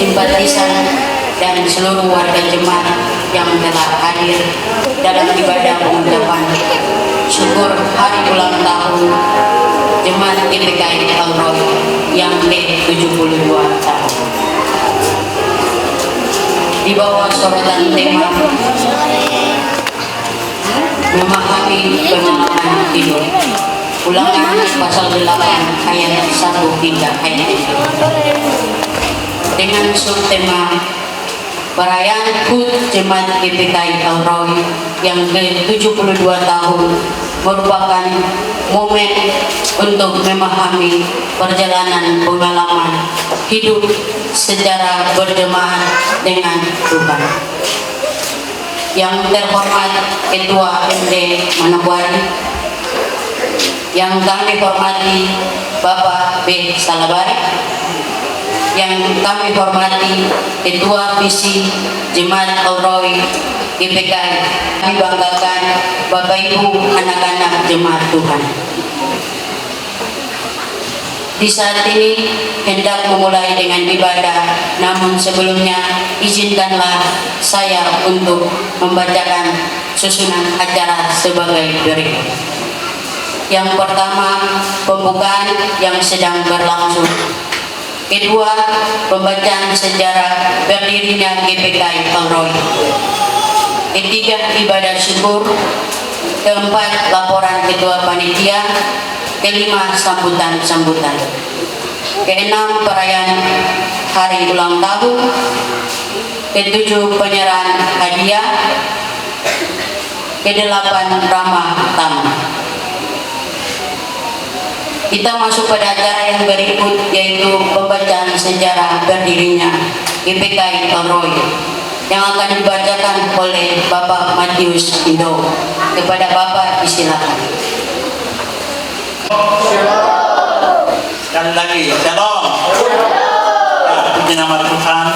simpatisan, dan seluruh warga jemaat yang telah hadir dalam ibadah pengucapan syukur hari ulang tahun Jemaat GPKI Al-Roy yang ke-72 tahun. Di bawah sorotan tema memahami pengalaman hidup, Ulangan pasal 8 ayat 1 hingga ayat 3 dengan subtema perayaan HUT Jemaat GPKI Al-Roy yang ke-72 tahun merupakan momen untuk memahami perjalanan pengalaman hidup secara berjemaat dengan Tuhan. Yang terhormat Ketua MD Manokwari, yang kami hormati Bapak B. Salabari, yang kami hormati Ketua Visi Jemaat Al-Roy GPKI, kami banggakan Bapak Ibu anak-anak Jemaat Tuhan. Di saat ini hendak memulai dengan ibadah, namun sebelumnya izinkanlah saya untuk membacakan susunan acara sebagai berikut. Yang pertama, pembukaan yang sedang berlangsung. Kedua, pembacaan sejarah berdirinya GPKI Al-Roy. Ketiga, ibadah syukur. Keempat, laporan ketua panitia. Kelima, sambutan-sambutan. Keenam, perayaan hari ulang tahun. Ketujuh, penyerahan hadiah. Kedelapan, ramah tamu. Kita masuk pada acara yang berikut, yaitu pembacaan sejarah berdirinya GPKI Al-Roy yang akan dibacakan oleh Bapak Matius Indo. Kepada Bapak disilakan. Sekali lagi, shalom. Puji nama Tuhan.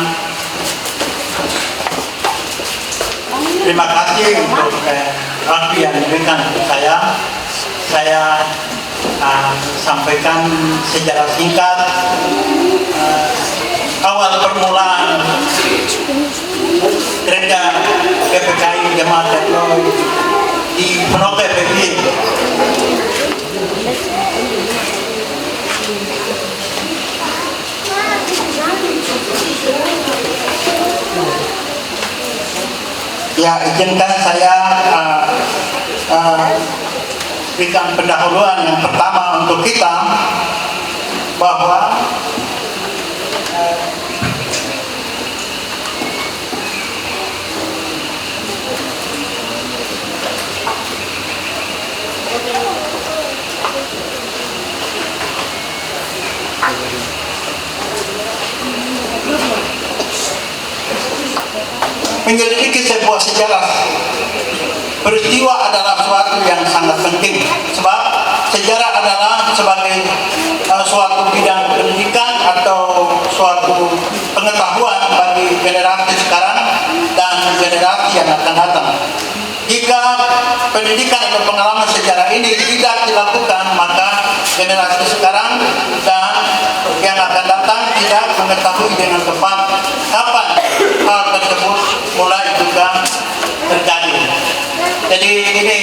Terima kasih untuk waktu yang diberikan saya. Saya sampaikan sejarah singkat awal permulaan gereja GPKI Jemaat Al-Roy di Merauke PBI. Ya, izinkan saya berikan pendahuluan yang pertama untuk kita bahwa menyelidiki sebuah sejarah peristiwa adalah suatu yang sangat penting, sebab sejarah adalah sebagai suatu bidang pendidikan atau suatu pengetahuan bagi generasi sekarang dan generasi yang akan datang. Jika pendidikan atau pengalaman sejarah ini tidak dilakukan, maka generasi sekarang dan yang akan datang tidak mengetahui dengan tepat kapan hal tersebut mulai juga terjadi. Jadi ini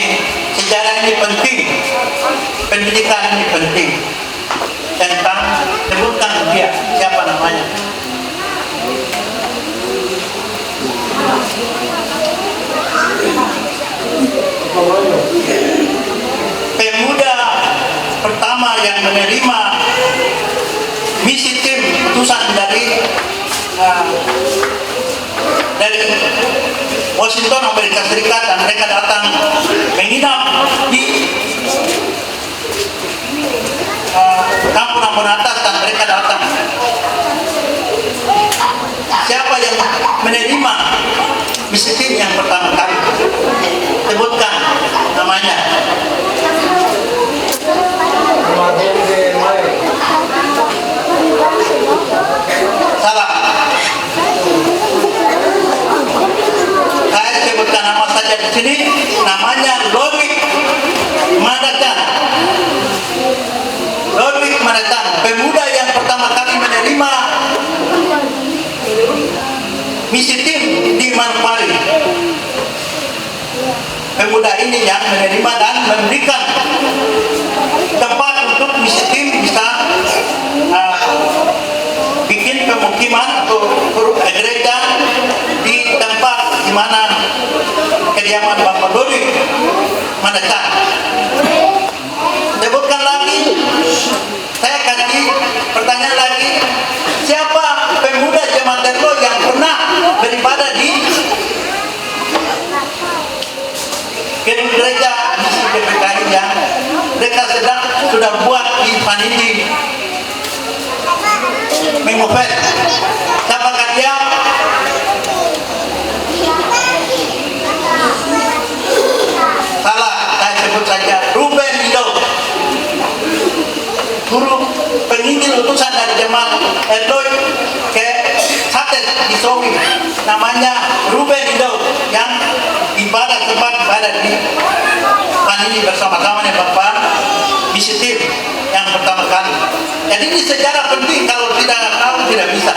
sejarah ini penting, pendidikan ini penting. Tentang sebutkan dia siapa namanya. Pemuda pertama yang menerima misi tim utusan dari Washington, Amerika Serikat, dan mereka datang menginap di kampung atas dan mereka datang. Siapa yang menerima misi tim yang pertama kali? Sebutkan namanya. Salah. Saya sebutkan nama saja di sini. Namanya Ludwig Manhattan. Ludwig Manhattan, pemuda yang pertama kali menerima misi tim di Manokwari. Pemuda ini yang menerima dan memberikan tempat untuk misi tim bisa bikin pemukiman atau gereja di tempat di mana kediaman Bapak Dodi Mandecan. Sebutkan lagi, saya kasih pertanyaan lagi, siapa pemuda jemaat Erlo yang pernah beribadah di gereja misi GPKI yang mereka sudah buat di Panindi Mingofet? Siapakah dia? Salah, saya sebut saja Ruben Ido, guru penginjil utusan dari jemaat Erlo ke Satet di Sowi, namanya Ruben Ido, yang ibadah tempat ibadah di Panindi bersama-sama dengan Bapak misi tim yang pertama kali. Jadi ini sejarah penting, kalau tidak tahu tidak bisa.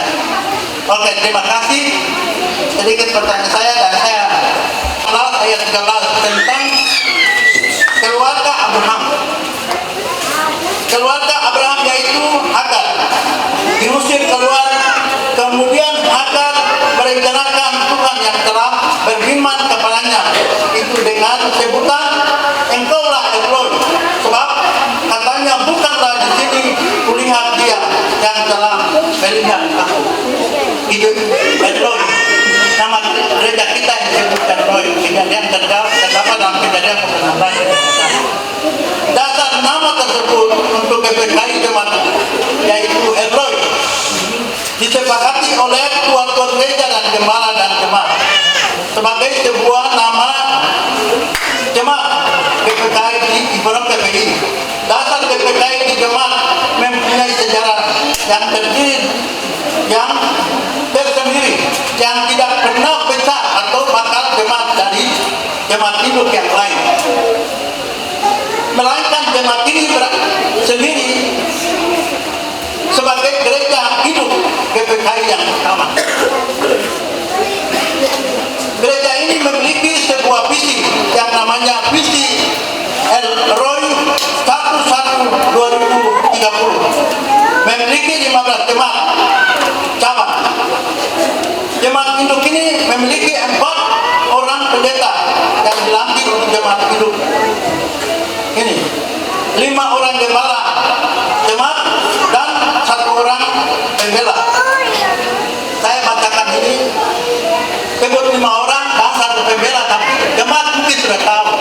Oke, terima kasih. Sedikit pertanyaan saya, dan saya ayat 13 tentang keluarga Abraham. Keluarga Abraham yaitu Hagar diusir keluar, kemudian Hagar merencanakan Tuhan yang telah berfirman kepadanya itu dengan sebutan engkaulah Efron, sebab katanya bukanlah di sini kulihat dia yang telah melihat aku. Itu Efron, nama gereja kita yang disebutkan Roy. Kejadian terdapat dalam Kejadian 16. Dasar nama tersebut untuk GPKI jemaat yaitu Efron disepakati oleh tuan-tuan gereja dan gembala dan jemaat sebagai sebuah nama jemaat GPKI di Ibarat GPI. Dasar GPKI di jemaat mempunyai sejarah yang tersendiri, yang tidak pernah pecah atau bakal jemaat dari jemaat induk yang lain, melainkan jemaat ini sendiri sebagai gereja hidup GPKI yang pertama. Gereja ini memiliki sebuah visi yang namanya visi El Roy 11-2030, memiliki 15 jemaat cabang. Jemaat induk ini memiliki 4 orang pendeta yang dilantik untuk jemaat induk ini, 5 orang gembala jemaat dan 1 orang pembela. Saya bacakan ini, sebut 5 orang dan 1 pembela, tapi jemaat mungkin sudah tahu.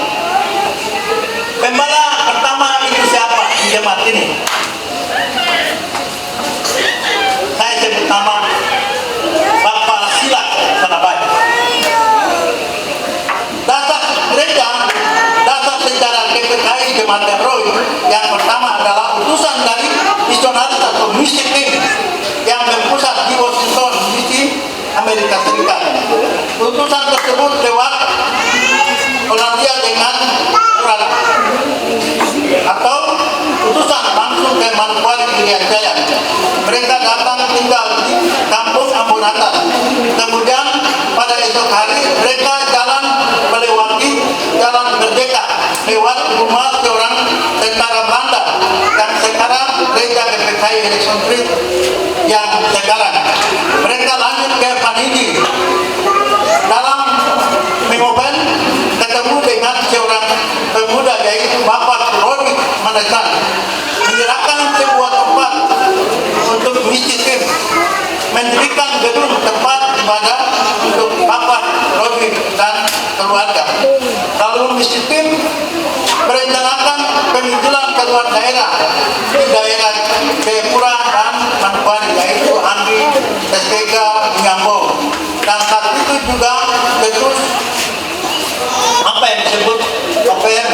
Pembela pertama itu siapa di jemaat ini? Saya sebut nama Bapak Silat Sanabai. Dasar gereja, dasar sejarah GPKI jemaat Roy yang pertama adalah utusan dari misionaris atau misi tim yang berpusat di Washington DC, Amerika Serikat. Utusan tersebut lewat Polandia dengan urat, atau utusan langsung ke Manokwari Irian Jaya. Mereka datang tinggal di kampung Ambonatan. Kemudian pada esok hari mereka jalan melewati Jalan Merdeka lewat rumah seorang tentara Belanda yang sekarang gereja GPKI Erikson Street yang sekarang. Mereka lanjut ke Panindi. Dalam Mingoben ketemu dengan seorang pemuda yaitu Bapak Dodi Mandecan, menyerahkan sebuah tempat untuk misi tim, mendirikan gedung tempat ibadah untuk Bapak Dodi dan keluarga. Lalu misi tim merencanakan penginjilan ke luar daerah, di daerah Jayapura dan Manokwari, yaitu Andi, SPK, Nyambo. Dan saat itu juga terus apa yang disebut OPM.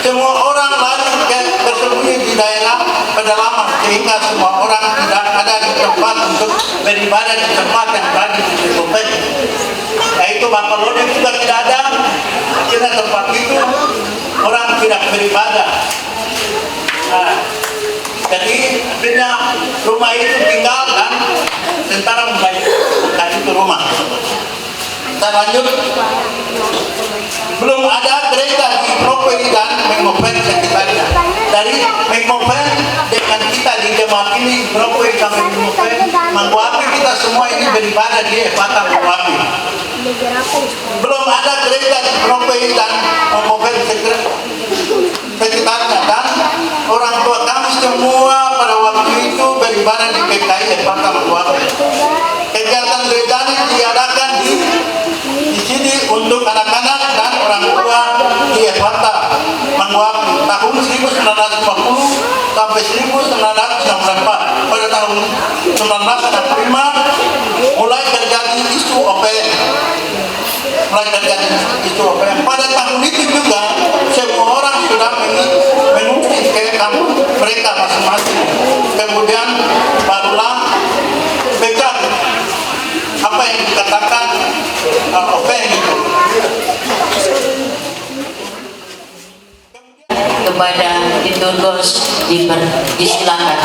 Semua orang lari bersembunyi di daerah pedalaman, sehingga semua orang tidak ada di tempat untuk beribadah di tempat yang tadi disebutkan. Yaitu Bapak Lodi juga tidak ada, akhirnya tempat itu orang tidak beribadah. Nah, jadi akhirnya rumah itu tinggal dan tentara mulai itu rumah. Saya lanjut. Belum ada gereja di Property dan Mengopen sekitarnya. Dari Mengopen dengan kita di jemaat ini, Property sampai Mengopen, Mangguapi, kita semua ini beribadah di Epata Mangguapi. Belum ada gereja di Property dan Mengopen sekitarnya, dan orang tua kami semua pada waktu itu beribadah di PKI Epata Mangguapi. Kegiatan gereja ini diadakan di sini untuk anak-anak dan orang tua di Epata Mangguapi tahun 1950 sampai 1994. Pada tahun 1965 mulai terjadi isu OPM. Pada tahun itu juga semua orang sudah mengungsi ke kampung mereka masing-masing. Kemudian barulah pecah apa yang dikatakan OPM itu. Kepada Diturgos disilakan.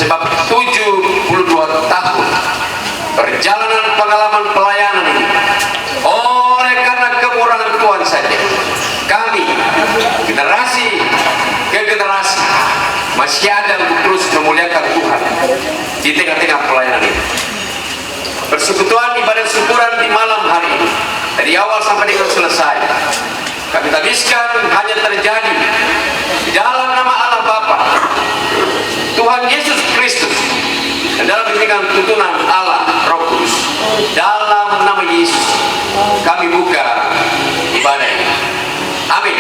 sebab 72 tahun perjalanan pengalaman pelayanan ini oleh karena kemurahan Tuhan saja kami generasi ke generasi masih ada untuk terus memuliakan Tuhan di tengah-tengah pelayanan ini. Persekutuan ibadah syukuran di malam hari ini dari awal sampai dengan selesai kami tabiskan hanya terjadi di dalam nama Allah Bapa, Tuhan Yesus Kristus, dan dalam bimbingan tuntunan Allah Roh Kudus. Dalam nama Yesus kami buka ibadah ini. Amin.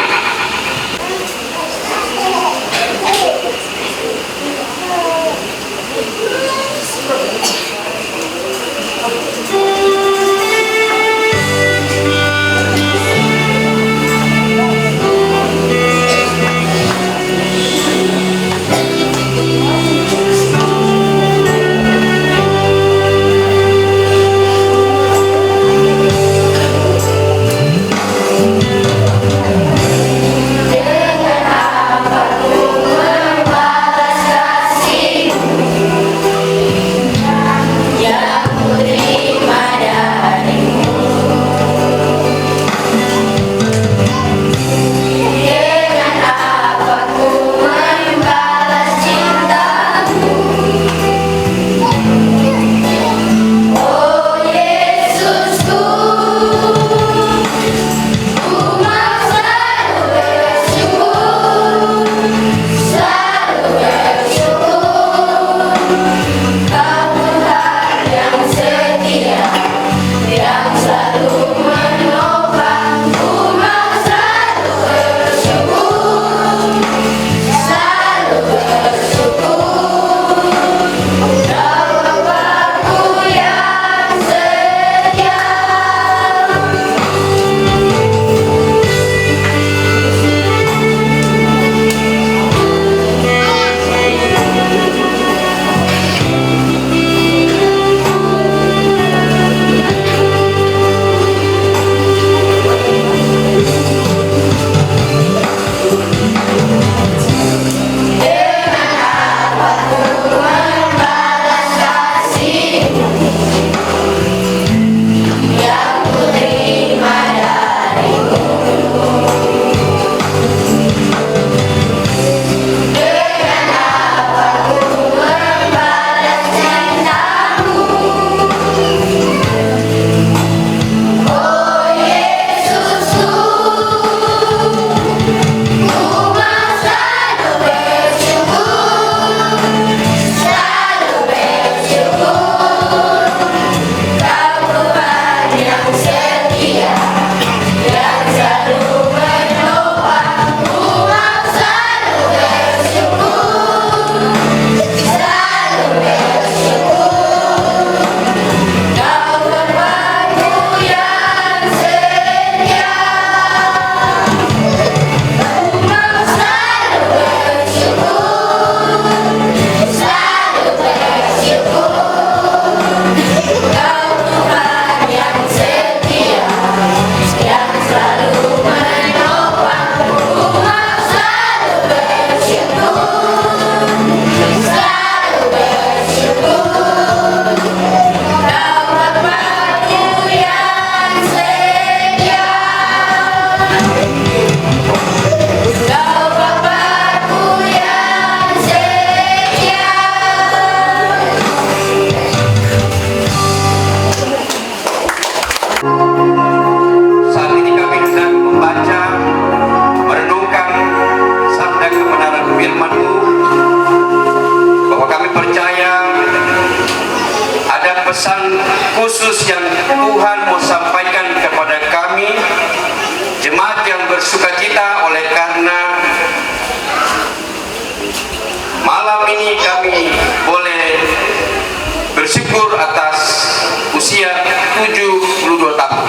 pesan khusus yang Tuhan mau sampaikan kepada kami jemaat yang bersukacita oleh karena malam ini kami boleh bersyukur atas usia 72 tahun.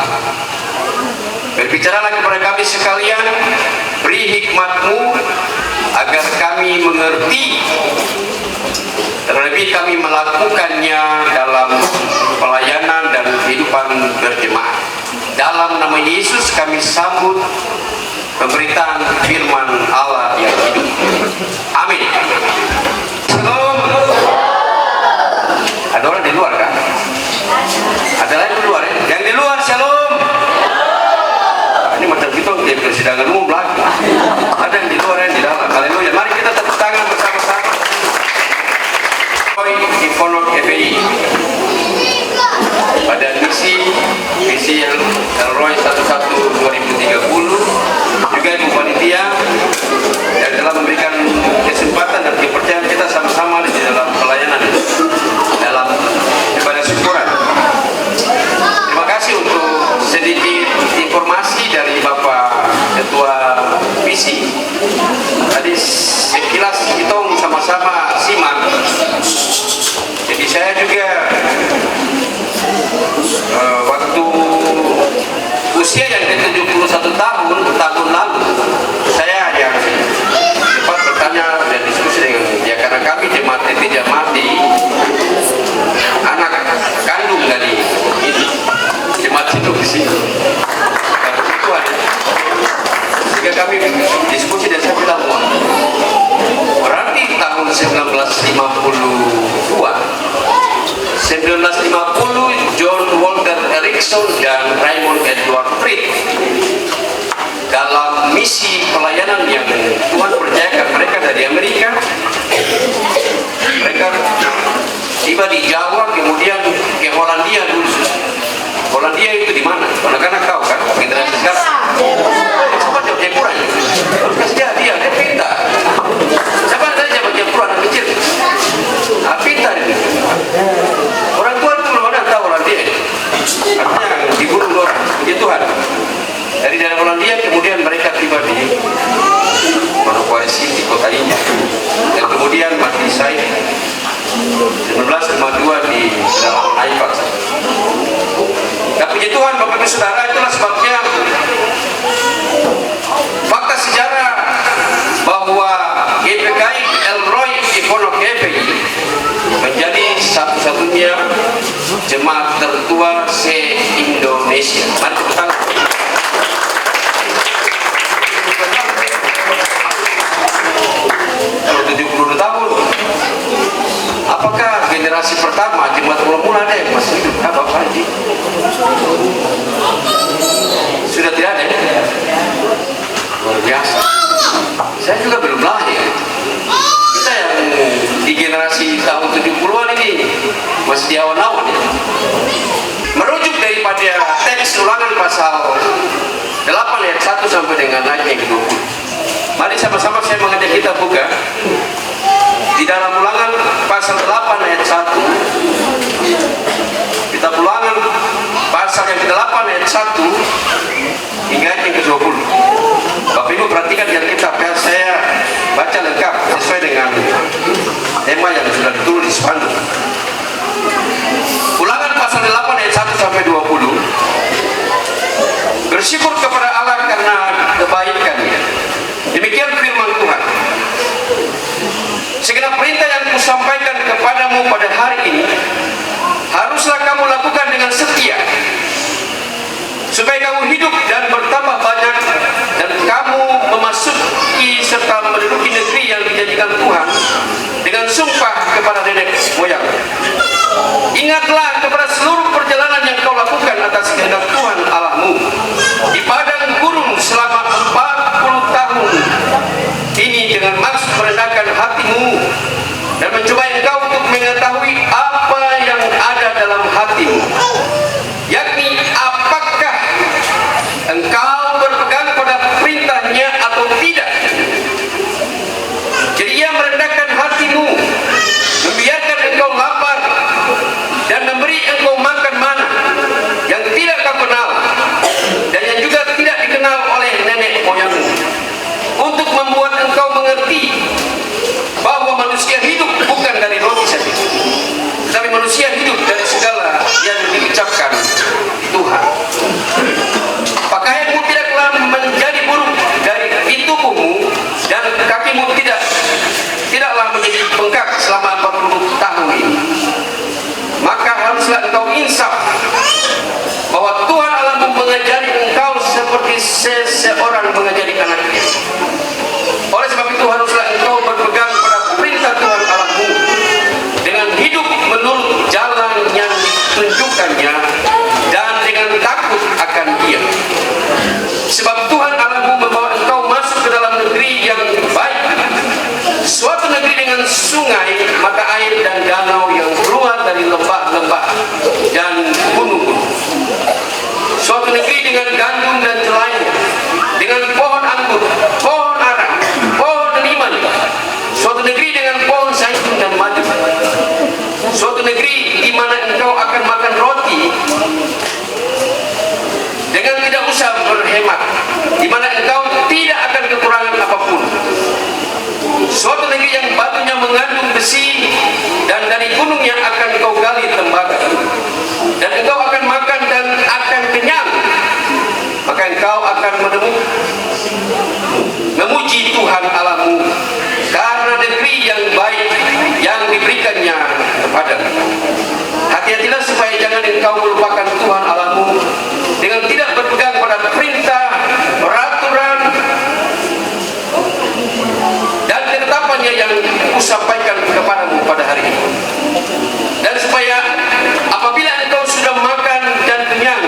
Berbicaralah kepada kami sekalian, beri hikmat-Mu agar kami mengerti, terlebih kami melakukannya dalam pelayanan dan kehidupan berjemaat. Dalam nama Yesus kami sambut pemberitaan firman Allah yang hidup. Amin. Shalom. Ada orang di luar kan? Ada lagi di luar ya? Yang di luar shalom. Ini macam gitu di persidangan umum belakang. Ada yang di luar yang di dalam. Haleluya. Mari kita tepuk tangan bersama-sama. Jackson dan Raymond Edward Fried dalam misi pelayanan yang Tuhan percayakan mereka dari Amerika. Mereka tiba di Jawa, kemudian ke Hollandia dulu. Hollandia itu di mana? Anak-anak tahu kan? Generasi sekarang. Siapa Jepura? Harus kasih dia pintar. Siapa tadi Jepura anak kecil? Pintar ini. Orang tua itu belum ada tahu Hollandia. Artinya dibunuh orang. Ya Tuhan. Dari daerah Hollandia kemudian mereka tiba di Manokwari City, kota ini. Dan kemudian mati Said 1952 di dalam Naifat. Nah, puji Tuhan Bapak Ibu Saudara, itulah sebabnya fakta sejarah bahwa GPKI Elroy Ipono GPI menjadi satu-satunya jemaat tertua se-Indonesia. Mari tepuk tangan. Kalau 72 tahun, apakah generasi pertama jemaat mula-mula ada yang masih hidup? Bapak Haji sudah tidak ada ya? Luar biasa. Saya juga belum lahir. Kita yang di generasi tahun 70-an ini masih di awan-awan ya. Merujuk daripada teks Ulangan pasal 8 ayat 1 sampai dengan ayat yang ke-20. Mari sama-sama saya mengajak kita buka di dalam Ulangan pasal 8 ayat 1. Kita Ulangan pasal yang ke-8 ayat 1 hingga ayat yang ke-20. Bapak Ibu perhatikan yang kitab ya, saya baca lengkap sesuai dengan tema yang sudah ditulis di spanduk. Ulangan pasal 8 ayat 1 sampai 20. Bersyukur kepada Allah karena kebaikan-Nya. Demikian firman Tuhan. Segenap perintah yang kusampaikan kepadamu pada hari ini haruslah kamu lakukan dengan setia, supaya kamu hidup dan bertambah banyak, dan kamu memasuki serta menduduki negeri yang dijanjikan Tuhan dengan sumpah kepada nenek moyang. Ingatlah kepada seluruh perjalanan yang kau lakukan atas kehendak Tuhan Allahmu di padang gurun selama 40 tahun ini, dengan maksud merendahkan hatimu dan mencoba engkau untuk mengetahui apa yang ada dalam hatimu, yakni apakah engkau berpegang pada perintahnya atau tidak. Jadi ia merendahkan hatimu, membiarkan engkau lapar, dan memberi engkau makan mana yang tidak kau kenal dan yang juga tidak dikenal oleh nenek moyangmu, untuk membuat engkau mengerti bahwa manusia hidup bukan dari roti saja, tetapi manusia hidup dari segala yang diucapkan Tuhan. Pakaianmu tidaklah menjadi buruk dari tubuhmu, dan kakimu tidaklah menjadi bengkak selama 40 tahun ini. Maka haruslah engkau insaf bahwa Tuhan Allahmu mengajari engkau seperti seseorang mengajari anaknya. Oleh sebab itu haruslah engkau berpegang pada perintah Tuhan Allahmu dengan hidup menurut jalan yang ditunjukkannya dan dengan takut akan Dia. Sebab Tuhan Allahmu membawa engkau masuk ke dalam negeri yang baik, suatu negeri dengan sungai, mata air dan danau yang keluar dari lembah-lembah dan gunung-gunung, suatu negeri dengan gandum dan jelainya, dengan pohon anggur, pohon ara, pohon delima, suatu negeri dengan pohon zaitun dan madu, suatu negeri di mana engkau akan makan roti dengan tidak usah berhemat, di mana engkau tidak akan kekurangan apapun, suatu negeri yang batunya mengandung besi, dan dari gunungnya akan engkau gali tembaga, dan engkau akan makan dan akan kenyang. Maka engkau akan memuji Tuhan Allahmu karena negeri yang baik yang diberikannya kepadamu. Hati-hatilah supaya jangan engkau melupakan Tuhan Allahmu dengan tidak berpegang pada perintah, peraturan, dan ketetapannya yang kusampaikan kepadamu pada hari ini. Dan supaya apabila engkau sudah makan dan kenyang,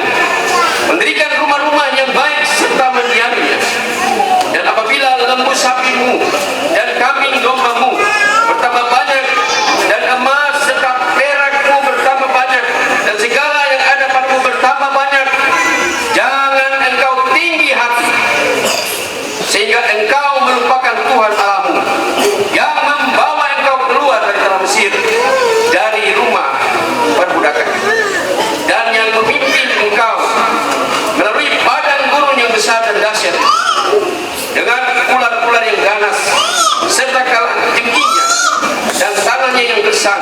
gersang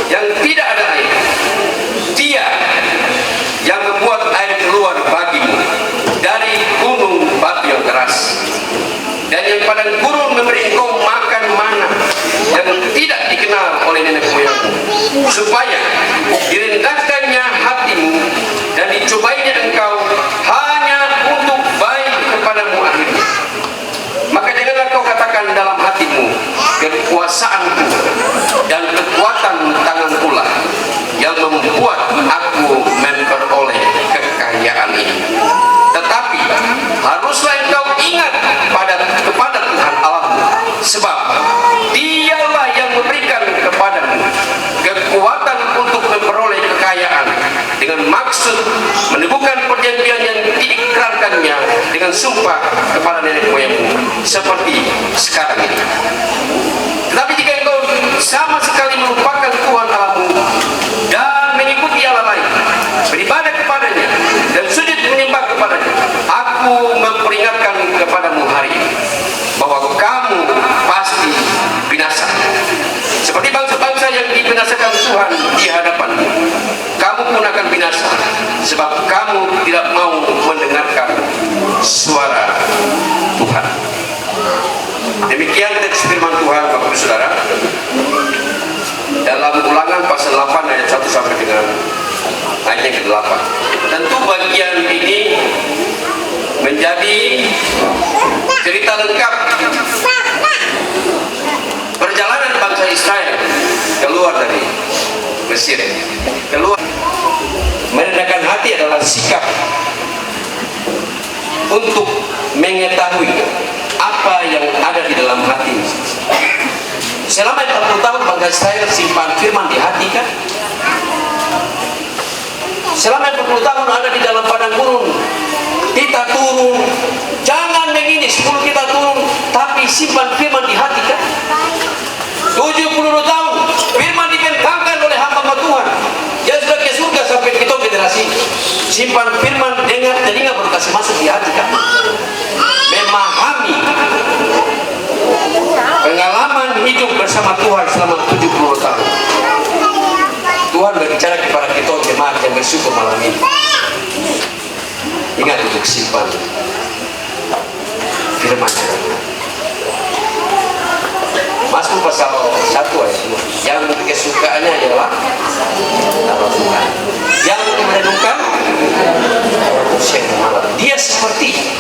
yang tidak ada air. Dia yang membuat air keluar bagimu dari gunung batu yang keras, dan yang padang gurun memberi engkau makan mana yang tidak dikenal oleh nenek moyangmu, supaya direndahkannya hatimu dan dicobainya engkau hanya untuk baik kepadamu akhirnya. Maka janganlah kau katakan dalam hatimu, kekuasaanku dan kekuatan tanganku lah yang membuat aku memperoleh kekayaan ini. Tetapi haruslah engkau ingat kepada Tuhan Allahmu, sebab Dialah yang memberikan kepadamu kekuatan untuk memperoleh kekayaan, dengan maksud meneguhkan perjanjian yang diikrarkannya dengan sumpah kepada nenek moyangmu, seperti sekarang ini. Tetapi jika engkau sama sekali melupakan Tuhan Allahmu dan mengikuti Allah lain, beribadah kepadanya dan sujud menyembah kepadanya, aku memperingatkan kepadamu hari ini bahwa kamu pasti binasa, seperti bangsa-bangsa yang dibinasakan Tuhan di hadapanmu. Kamu pun akan binasa, sebab kamu tidak mau mendengarkan suara Tuhan. Demikian teks firman Tuhan, Bapak Ibu Saudara, dalam Ulangan pasal 8 ayat 1 sampai dengan ayat yang ke-8. Tentu bagian ini menjadi cerita lengkap perjalanan bangsa Israel keluar dari Mesir. Keluar, merendahkan hati adalah sikap untuk mengetahui apa yang ada di dalam hati. Selama 40 tahun bangsa Israel simpan firman di hati kan? Selama 40 tahun ada di dalam padang gurun, kita turun, jangan begini, 10 kita turun, tapi simpan firman di hati kan? 70 tahun firman dibentangkan oleh hamba Tuhan yang sudah ke surga sampai kita generasi, simpan firman, dengar, telinga baru kasih masuk di hati kan? Memahami pengalaman hidup bersama Tuhan selama 70 tahun. Tuhan berbicara kepada kita jemaat yang bersyukur malam ini. Ingat untuk simpan firman-Nya. Mazmur pasal 1 ayat 2. Yang kesukaannya adalah nama Tuhan. Yang merenungkan siang dan malam. Dia seperti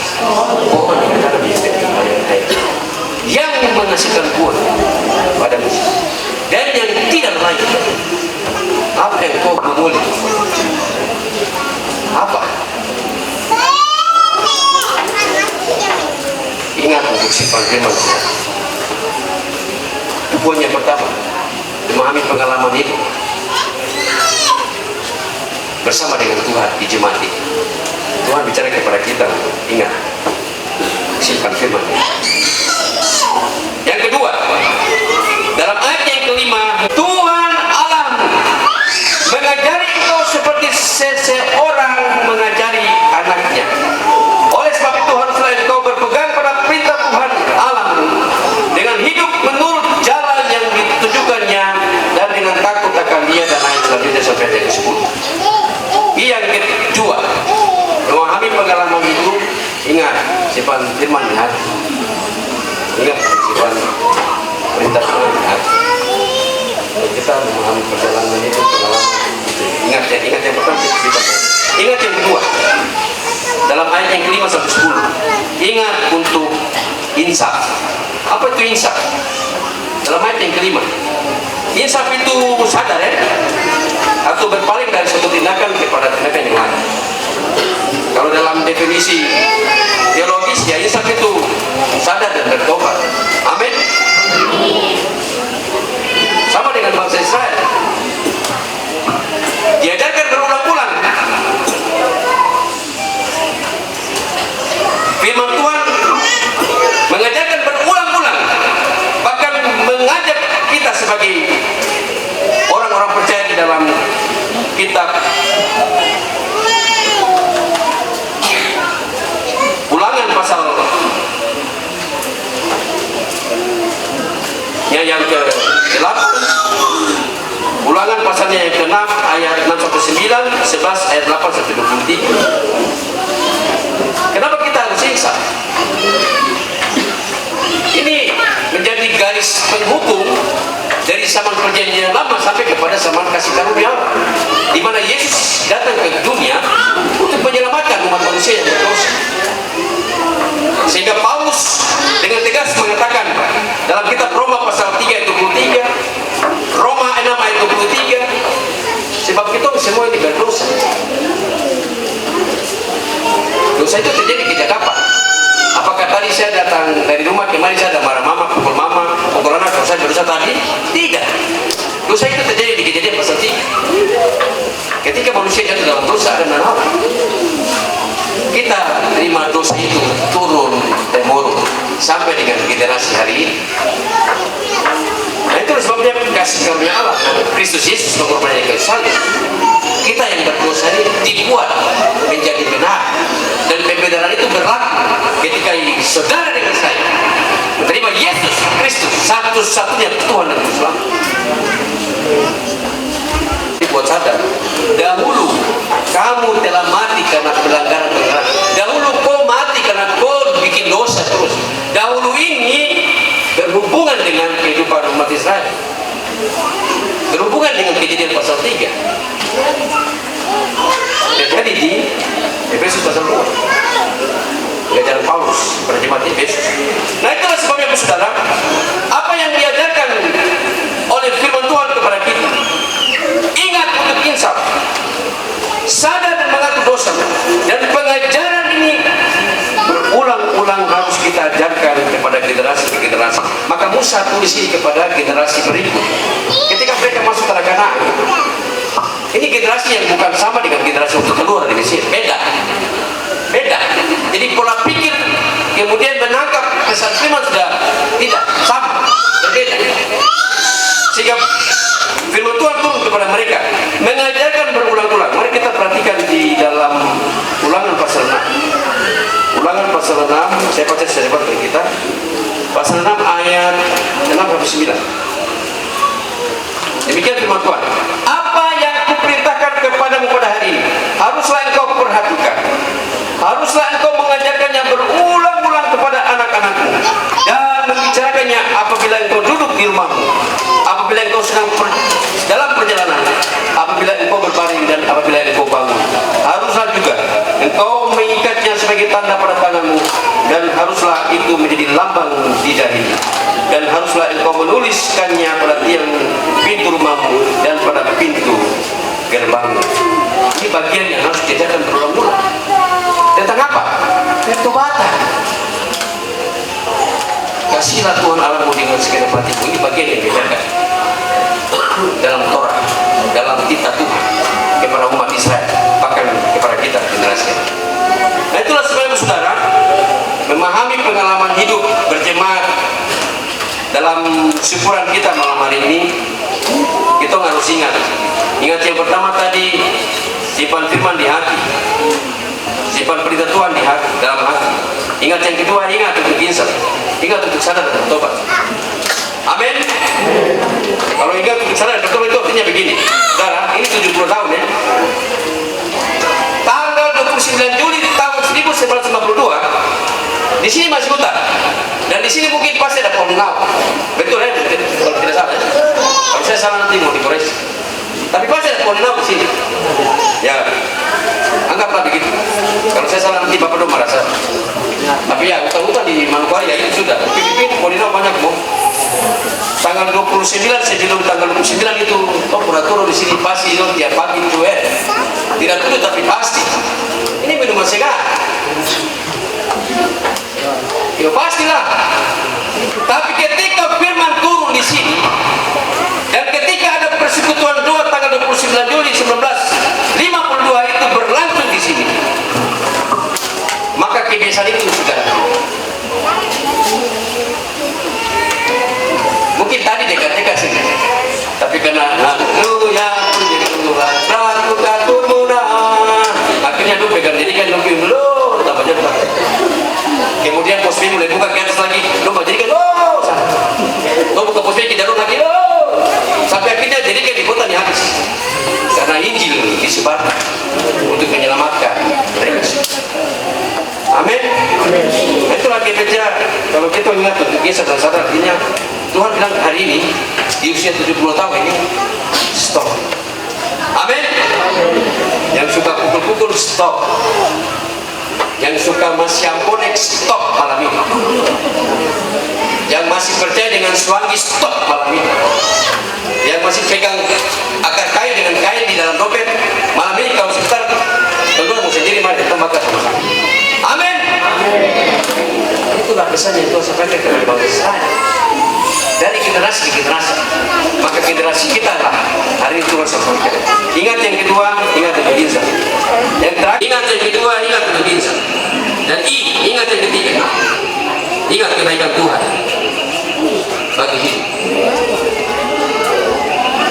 pohon yang ditanam di tepi air, yang menghasilkan buah pada musim, dan yang tidak lain. Apa yang kau gumuli? Apa? Ingat untuk simpan firman. Poin yang pertama, memahami pengalaman hidup bersama dengan Tuhan di jemaat ini. Tuhan bicara kepada kita, ingat, simpan firman. Yang kedua, dalam ayat yang kelima, Tuhan Allahmu mengajari engkau seperti seseorang mengajari anaknya. Oleh sebab itu haruslah engkau berpegang pada perintah Tuhan Allahmu dengan hidup menurut jalan yang ditujukannya, dan dengan takut akan Dia, dan ayat selanjutnya sampai ayat ke-10. Yang kedua, memahami pengalaman hidup, ingat, simpan firman di hati. Ingat, simpan perintah Tuhan di hati. Kita memahami perjalanan hidup, pengalaman itu. Ingat yang pertama, simpan. Ingat yang kedua, dalam ayat yang kelima sampai 10, ingat untuk insaf. Apa itu insaf? Dalam ayat yang kelima, insaf itu sadar ya, atau berpaling dari suatu tindakan kepada tindakan yang lain. Kalau dalam definisi teologis ya, insaf itu sadar dan bertobat. Amin. Sama dengan bangsa Israel, diajarkan berulang-ulang firman Tuhan, mengajarkan berulang-ulang, bahkan mengajak kita sebagai orang-orang percaya di dalam kitab Ulangan pasal yang ke-8 Ulangan pasalnya yang ke-6 ayat 6 sampai 9, 11 ayat 8 sampai 23. Kenapa kita harus insaf? Ini menjadi garis penghubung dari zaman perjanjian lama sampai kepada zaman kasih karunia Allah, di mana Yesus datang ke dunia untuk menyelamatkan umat manusia yang berdosa. Sehingga Paulus dengan tegas mengatakan dalam kitab Roma pasal 3 ayat 23, Roma 6 ayat 23, sebab kita semua ini berdosa. Dosa itu terjadi sejak kapan? Apakah tadi saya datang dari rumah kemarin saya ada marah mama, pukul anak, kalau saya berdosa tadi? Tidak. Dosa itu terjadi di Kejadian pasal 3. Ketika manusia jatuh dalam dosa dan menolak, kita terima dosa itu turun temurun sampai dengan generasi hari ini. Nah, itu sebabnya kasih karunia Allah Kristus Yesus mengorbankan kayu salib. Kita yang berdosa ini dibuat menjadi benar, dan pembenaran itu berlaku ketika saudara dengan saya menerima Yesus Kristus satu-satunya Tuhan dan Juru Selamat. Buat sadar, dahulu kamu telah mati karena pelanggaran. Dahulu kau mati karena kau bikin dosa terus. Dahulu ini berhubungan dengan kehidupan umat Israel, berhubungan dengan Kejadian pasal 3. Terjadi di Efesus pasal 2. Pengajaran Paulus pada jemaat Efesus. Nah, itulah sebabnya saudara, apa yang diajarkan oleh firman Tuhan kepada kita, ingat untuk insaf, sadar dan mengaku dosa. Dan pengajaran ini berulang-ulang harus kita ajarkan kepada generasi ke generasi. Maka Musa tulis ini kepada generasi berikut ketika mereka masuk tanah Kanaan. Ini generasi yang bukan sama dengan generasi untuk keluar dari Mesir. Beda. Jadi pola pikir kemudian menangkap pesan firman sudah tidak sama, berbeda. Sehingga firman Tuhan turun kepada mereka, mengajarkan berulang-ulang. Mari kita perhatikan di dalam Ulangan pasal 6. Ulangan pasal 6, saya baca secara cepat bagi kita. Pasal 6 ayat 6 sampai 9. Demikian firman Tuhan. Apa yang kuperintahkan kepadamu pada hari ini, haruslah engkau perhatikan. Haruslah engkau mengajarkannya berulang-ulang kepada anak-anakmu dan membicarakannya apabila engkau duduk di rumahmu, apabila engkau sedang dalam perjalanan, apabila engkau berbaring dan apabila engkau bangun. Haruslah juga engkau mengikatnya sebagai tanda pada tanganmu, dan haruslah itu menjadi lambang di dahimu, dan haruslah engkau menuliskannya pada tiang pintu rumahmu dan pada pintu gerbangmu. Ini bagian yang harus diajarkan berulang-ulang. Tentang apa? Pertobatan. Kasihlah Tuhan Allahmu dengan segenap hatimu. Ini bagian yang diajarkan dalam Torah, dalam titah Tuhan kepada umat Israel, bahkan kepada kita generasi. Nah, itulah sebabnya saudara, memahami pengalaman hidup berjemaat dalam syukuran kita malam hari ini, kita harus ingat yang pertama tadi, simpan firman di hati, simpan perintah Tuhan di hati, dalam hati. Ingat yang kedua, ingat untuk insaf, ingat untuk sadar dan bertobat. Amin. Kalau ingat untuk sadar dan bertobat itu artinya begini, saudara, ini 70 tahun ya. Tanggal 29 Juli tahun 1952, di sini masih hutan, dan di sini mungkin pasti ada pohon ngau. Betul ya? Kalau tidak salah ya? Kalau saya salah nanti mau dikoreksi. Tapi pasti ada pohon ngau di sini. Ya, anggaplah begitu. Kalau saya salah nanti Bapak dong merasa. Tapi ya, hutan-hutan di Manokwari ya itu sudah. Tapi pohon ngau banyak bu. Tanggal 29 sebelum tanggal 29 itu, pernah turun di sini pasti itu tiap pagi itu ya. Tidak turun tapi pasti. Ini minuman segar. Ya pastilah. Tapi ketika firman turun di sini, dan ketika ada persekutuan doa tanggal 29 Juli 1952 itu berlangsung di sini, maka kebiasaan itu sudah. Mungkin tadi dekat-dekat sini, tapi karena haleluya puji Tuhan, lakukan kemudahan, akhirnya lu pegang jadikan lebih dulu, tambah jadi. Kemudian posmi mulai buka ke atas lagi, lu mau jadikan, lu buka posmi kita lagi, sampai akhirnya jadikan di kota nih. kalau kita ingat untuk kisah dan sadar artinya Tuhan bilang hari ini di usia 70 tahun ini stop. Amin. Yang suka pukul-pukul stop. Yang suka masih amponek stop malam ini. Yang masih percaya dengan suami stop malam ini. Yang masih pegang akar kayu dengan kain di dalam dompet malam ini kalau sekitar tentu mau sendiri mari kita makan sama-sama. Amin. Itulah pesan yang Tuhan sampaikan kepada bangsa dari generasi ke generasi. Maka generasi kita lah hari ini Tuhan sampaikan. Ingat yang kedua, ingat untuk insan. Yang terakhir, ingat yang kedua, ingat untuk insan. Dan ingat yang ketiga, ingat kebaikan Tuhan bagi hidup.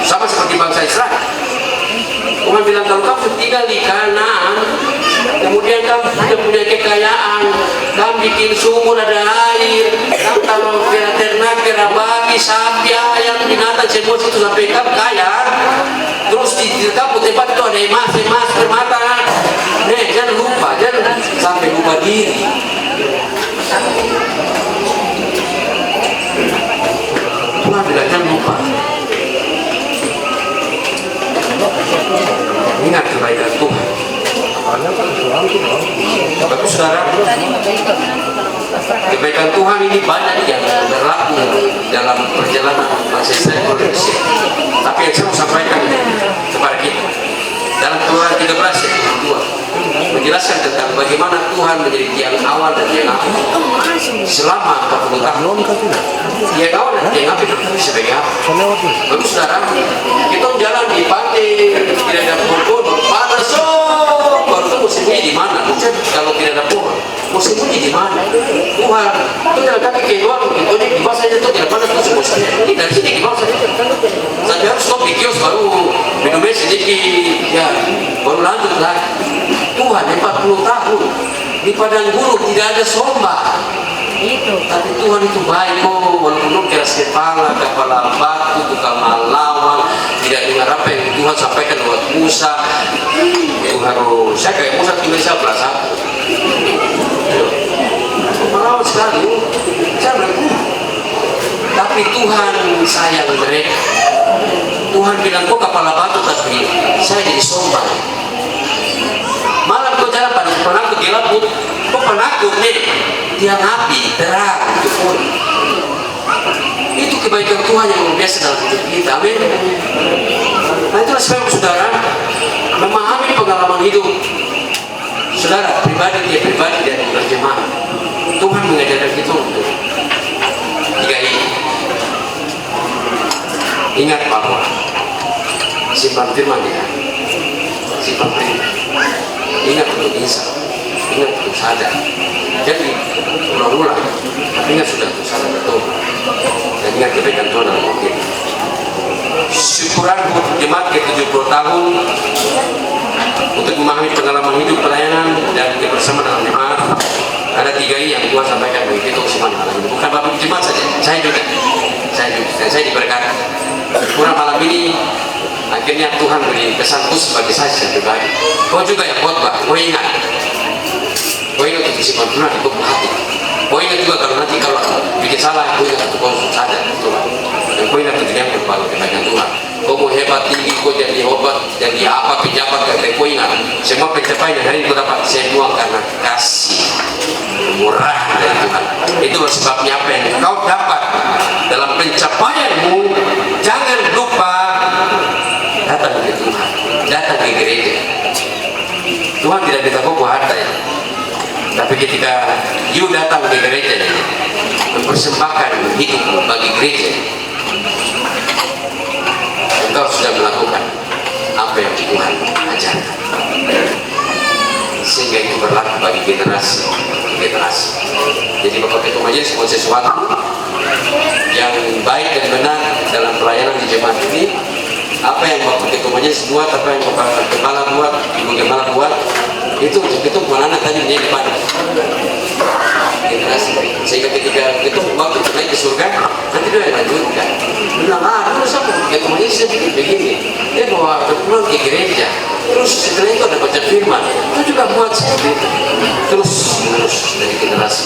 Sama seperti bangsa Israel. Tuhan bilang kalau kamu tinggal di Kanaan, kemudian kamu sudah punya kekayaan, kamu bikin sumur ada air, kamu tanam ternak, babi, sapi, ayam, binatang, semua itu sampai kamu kaya. Terus di kamu tempat itu ada emas, permata. Jangan lupa, jangan sampai lupa diri. Tuhan bilang jangan lupa. Ingat kebaikan Tuhan. Bapak saudara, kebaikan Tuhan ini banyak yang berlaku dalam perjalanan bangsa Israel koleksi. Tapi yang saya mau sampaikan kepada kita dalam Keluaran 13 ayat 2 menjelaskan tentang bagaimana Tuhan menjadi tiang awal dan tiang api selama 40 tahun. Tiang awal dan tiang api sebagai apa? Bapak saudara, kita jalan di pantai tidak ada pohon, panas baru itu mau sembunyi di mana? Kalau tidak ada pohon, mau sembunyi di mana? Tuhan, itu jalan kaki ke luar, itu di bawah saja itu tidak panas itu sembunyi. Ini dari sini di bawah saja. Sampai harus stop di kios baru minumnya sedikit, ya baru lanjut lagi. Tuhan 40 tahun di padang gurun tidak ada sombak. Tapi Tuhan itu baik kok, walaupun keras kepala batu, tukang melawan, tidak dengar apa yang Tuhan sampaikan buat Musa. Tuhan, saya kayak Musa tinggal saya berasa melawan sekali. Saya bilang, tapi Tuhan sayang mereka. Tuhan bilang kok kepala batu tapi saya jadi sombong. Malam kau jalan pada penakut di laut, kok penakut nih? Tiang api terang itu pun. Itu kebaikan Tuhan yang luar biasa dalam hidup kita. Amin. Nah itulah sebab saudara memahami pengalaman hidup saudara pribadi dan berjemaah. Tuhan mengajarkan kita untuk tiga ini. Ingat bahwa simpan firman ya, simpan perintah. Ingat untuk insan, ingat untuk sadar. Jadi ulang-ulang, ingat sudah untuk sadar betul. Dan ingat kebaikan Tuhan dalam hidup kita. Syukuran untuk jemaat ke 70 tahun untuk memahami pengalaman hidup pelayanan dan bersama dalam jemaat. Ada 3 I yang Tuhan sampaikan bagi kita semua malam ini. Bukan Bapak jemaat saja, saya juga. Dan saya diberkati. Syukuran malam ini akhirnya Tuhan beri pesan khusus bagi saya pribadi. Kau juga yang khotbah, kau ingat untuk disimpan Tuhan di buku hati. Kau ingat juga kalau nanti kalau bikin salah, kau ingat untuk kau sadar Tuhan. Dan kau ingat untuk yang berbalu kebaikan Tuhan. Kau mau hebat tinggi, kau jadi obat, jadi apa pejabat, kau ingat semua pencapaian hari ini kau dapat semua karena kasih murah dari Tuhan. Itulah sebabnya apa yang kau dapat dalam pencapaianmu, jangan lupa datang ke Tuhan, datang ke gereja. Tuhan tidak minta kau harta ya, tapi ketika you datang ke gereja mempersembahkan hidup bagi gereja, engkau sudah melakukan apa yang Tuhan ajarkan, sehingga itu berlaku bagi generasi ke generasi. Jadi Bapak Ketua Majelis semua sesuatu yang baik dan benar dalam pelayanan di jemaat ini. Apa yang Bapak Ketua Majelis buat, apa yang Bapak Kepala buat, Ibu Kepala buat, itu bukan anak tadi menjadi pada generasi. Sehingga ketika itu waktu naik ke surga, nanti dia yang lanjutkan. Bilang, terus apa Ketua Majelis begini. Dia bawa pulang ke gereja. Terus setelah itu ada baca firman, itu juga buat seperti itu. Terus dari generasi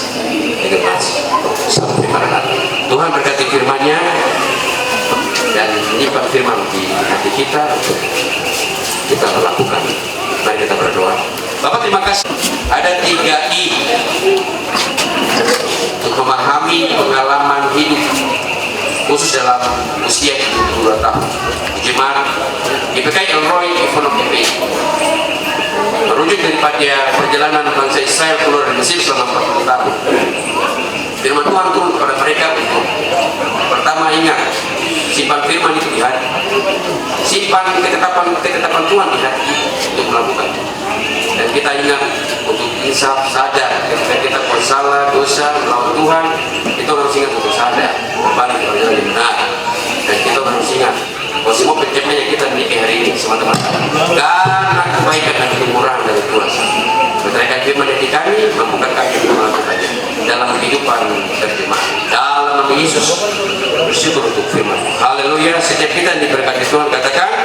ke generasi. dan menyimpan firman di hati kita untuk kita melakukan. Mari kita berdoa. Bapak, terima kasih. Ada 3 I untuk memahami pengalaman hidup khusus dalam usia 22 tahun. Jemaat GPK Elroy Event GPI merujuk daripada perjalanan bangsa Israel keluar dari Mesir selama 40 tahun. Firman Tuhan turun kepada mereka untuk pertama ingat, simpan firman itu di hati, simpan ketetapan Tuhan di hati untuk melakukan. Dan kita ingat untuk insaf, sadar ketika kita bersalah, dosa, melawan Tuhan, kita harus ingat untuk sadar kembali kepada jalan yang benar. Dan kita harus ingat bahwa semua pencapaian yang kita miliki hari ini teman-teman karena kebaikan dan kemurahan dari Tuhan. Meteraikan firman dari kami, mampukan kami untuk melakukannya dalam kehidupan berjemaat. Dalam nama Yesus bersyukur untuk firman. Haleluya. Setiap kita diberkati Tuhan, katakan